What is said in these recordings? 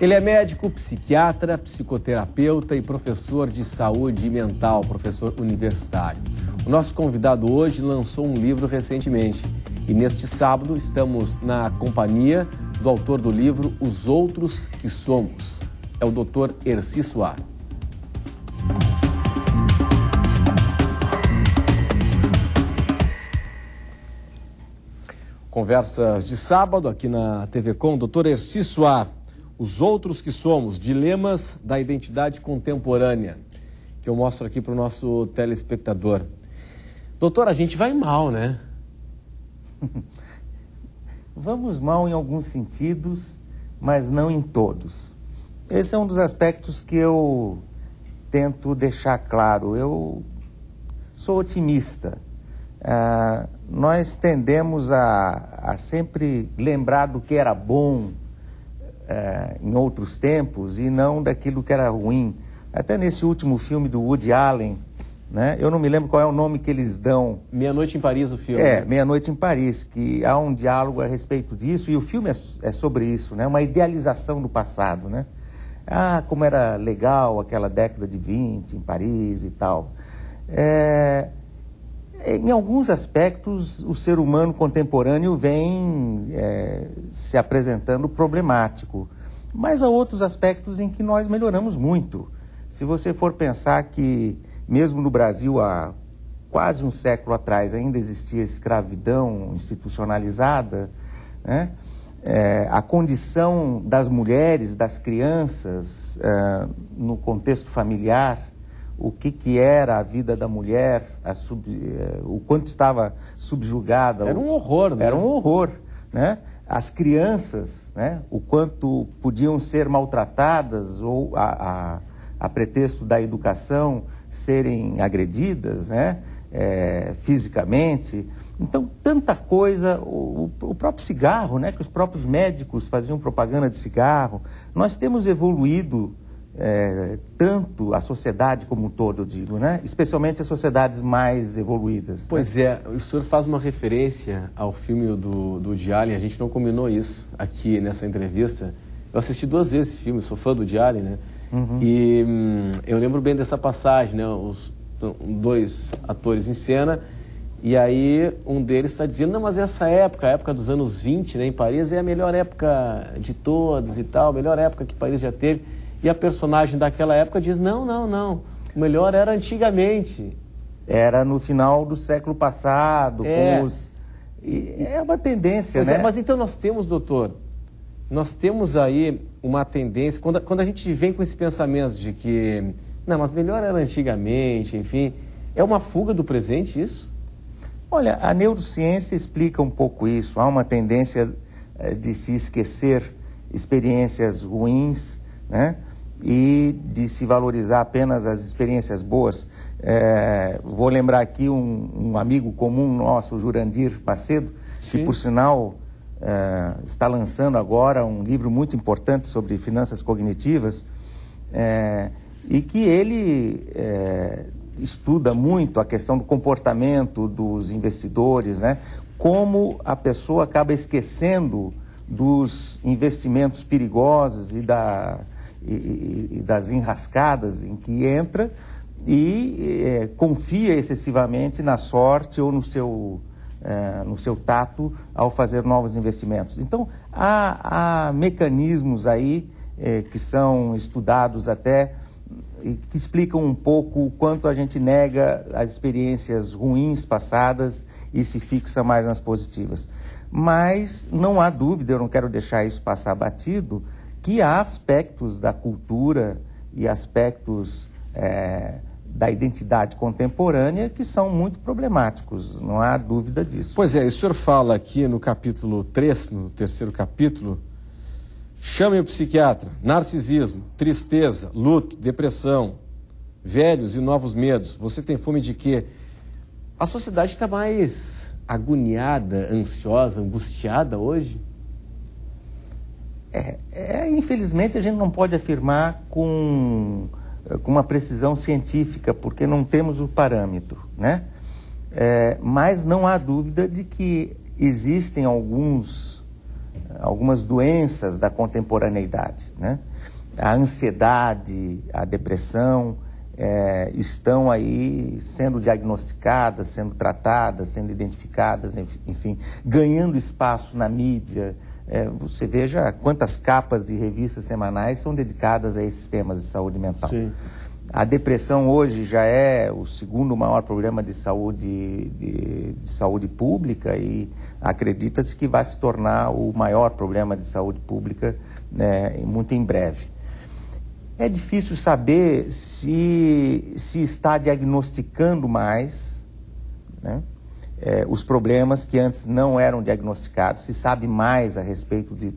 Ele é médico, psiquiatra, psicoterapeuta e professor de saúde mental, professor universitário. O nosso convidado hoje lançou um livro recentemente e neste sábado estamos na companhia do autor do livro Os Outros que Somos. É o Dr. Erci Soar. Conversas de sábado aqui na TV Com, Dr. Erci Soar. Os Outros que Somos, dilemas da identidade contemporânea, que eu mostro aqui para o nosso telespectador. Doutor, a gente vai mal, né? Vamos mal em alguns sentidos, mas não em todos. Esse é um dos aspectos que eu tento deixar claro. Eu sou otimista. Nós tendemos a sempre lembrar do que era bom em outros tempos e não daquilo que era ruim. Até nesse último filme do Woody Allen, né? Eu não me lembro qual é o nome que eles dão. Meia-Noite em Paris, o filme. Meia-Noite em Paris, que há um diálogo a respeito disso, e o filme é sobre isso, né? Uma idealização do passado, né? Ah, como era legal aquela década de 20 em Paris e tal. Em alguns aspectos, o ser humano contemporâneo vem se apresentando problemático, mas há outros aspectos em que nós melhoramos muito. Se você for pensar que, mesmo no Brasil, há quase um século atrás, ainda existia escravidão institucionalizada, né? A condição das mulheres, das crianças, no contexto familiar, o que era a vida da mulher, o quanto estava subjugada. Era um horror, né? Era um horror, né? As crianças, né? O quanto podiam ser maltratadas ou, a pretexto da educação, serem agredidas, né? Fisicamente. Então, tanta coisa, o próprio cigarro, né? Que os próprios médicos faziam propaganda de cigarro. Nós temos evoluído tanto a sociedade como um todo, eu digo, né? Especialmente as sociedades mais evoluídas. Pois né? O senhor faz uma referência ao filme do Woody Allen, a gente não combinou isso aqui nessa entrevista. Eu assisti 2 vezes esse filme, sou fã do Woody Allen, né? Uhum. E eu lembro bem dessa passagem, né? Os 2 atores em cena, e aí um deles está dizendo, não, mas essa época, a época dos anos 20, né, em Paris, é a melhor época de todas e tal, a melhor época que Paris já teve. E a personagem daquela época diz, não, o melhor era antigamente. Era no final do século passado, com os... É uma tendência, né? Mas então nós temos, doutor, aí uma tendência, quando a gente vem com esse pensamento de que, não, mas melhor era antigamente, enfim, é uma fuga do presente isso? Olha, a neurociência explica um pouco isso. Há uma tendência de se esquecer experiências ruins, né? E de se valorizar apenas as experiências boas. Vou lembrar aqui um amigo comum nosso, o Jurandir Macedo, que, por sinal, está lançando agora um livro muito importante sobre finanças cognitivas, e que ele estuda muito a questão do comportamento dos investidores, né? Como a pessoa acaba esquecendo dos investimentos perigosos e das enrascadas em que entra e confia excessivamente na sorte ou no seu tato ao fazer novos investimentos. Então, há mecanismos aí que são estudados até e que explicam um pouco o quanto a gente nega as experiências ruins passadas e se fixa mais nas positivas. Mas não há dúvida, eu não quero deixar isso passar batido, que há aspectos da cultura e aspectos da identidade contemporânea que são muito problemáticos, não há dúvida disso. Pois o senhor fala aqui no capítulo 3, no 3º capítulo, chame o psiquiatra, narcisismo, tristeza, luto, depressão, velhos e novos medos. Você tem fome de quê? A sociedade está mais agoniada, ansiosa, angustiada hoje? Infelizmente, a gente não pode afirmar com uma precisão científica, porque não temos o parâmetro, né? Mas não há dúvida de que existem alguns algumas doenças da contemporaneidade, né? A ansiedade, a depressão estão aí sendo diagnosticadas, sendo tratadas, sendo identificadas, enfim, ganhando espaço na mídia. Você veja quantas capas de revistas semanais são dedicadas a esses temas de saúde mental. Sim. A depressão hoje já é o segundo maior problema de saúde pública e acredita-se que vai se tornar o maior problema de saúde pública, né, muito em breve. É difícil saber se está diagnosticando mais, né, os problemas que antes não eram diagnosticados, se sabe mais a respeito de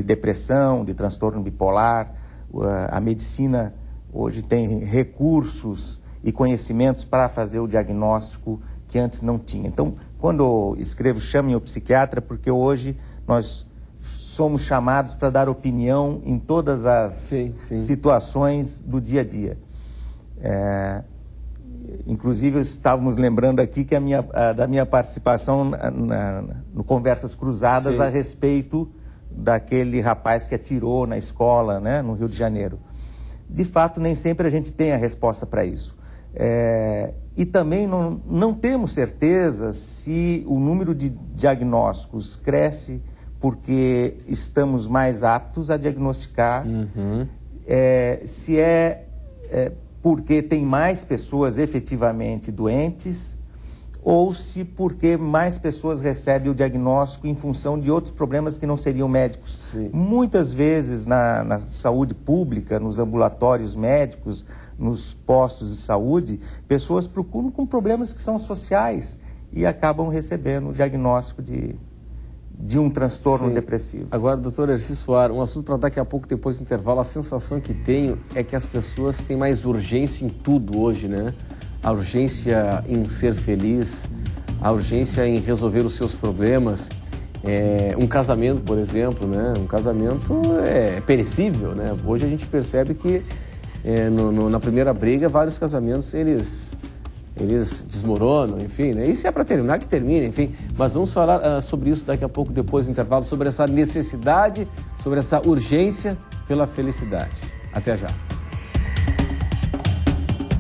depressão, de transtorno bipolar. A medicina hoje tem recursos e conhecimentos para fazer o diagnóstico que antes não tinha. Então, quando eu escrevo Chamem o Psiquiatra, porque hoje nós somos chamados para dar opinião em todas as situações do dia a dia. Inclusive, estávamos lembrando aqui que da minha participação no Conversas Cruzadas a respeito daquele rapaz que atirou na escola, né, no Rio de Janeiro. De fato, nem sempre a gente tem a resposta para isso. E também não temos certeza se o número de diagnósticos cresce porque estamos mais aptos a diagnosticar, se porque tem mais pessoas efetivamente doentes, ou se porque mais pessoas recebem o diagnóstico em função de outros problemas que não seriam médicos. Sim. Muitas vezes na saúde pública, nos ambulatórios médicos, nos postos de saúde, pessoas procuram com problemas que são sociais e acabam recebendo o diagnóstico de um transtorno depressivo. Agora, doutor Erci Soares, um assunto para daqui a pouco, depois do intervalo. A sensação que tenho é que as pessoas têm mais urgência em tudo hoje, né? A urgência em ser feliz, a urgência em resolver os seus problemas. Um casamento, por exemplo, né? Um casamento é perecível, né? Hoje a gente percebe que na primeira briga, vários casamentos, eles desmoronam, enfim, né? E se é para terminar, que termine, enfim. Mas vamos falar sobre isso daqui a pouco, depois do intervalo, sobre essa necessidade, sobre essa urgência pela felicidade. Até já.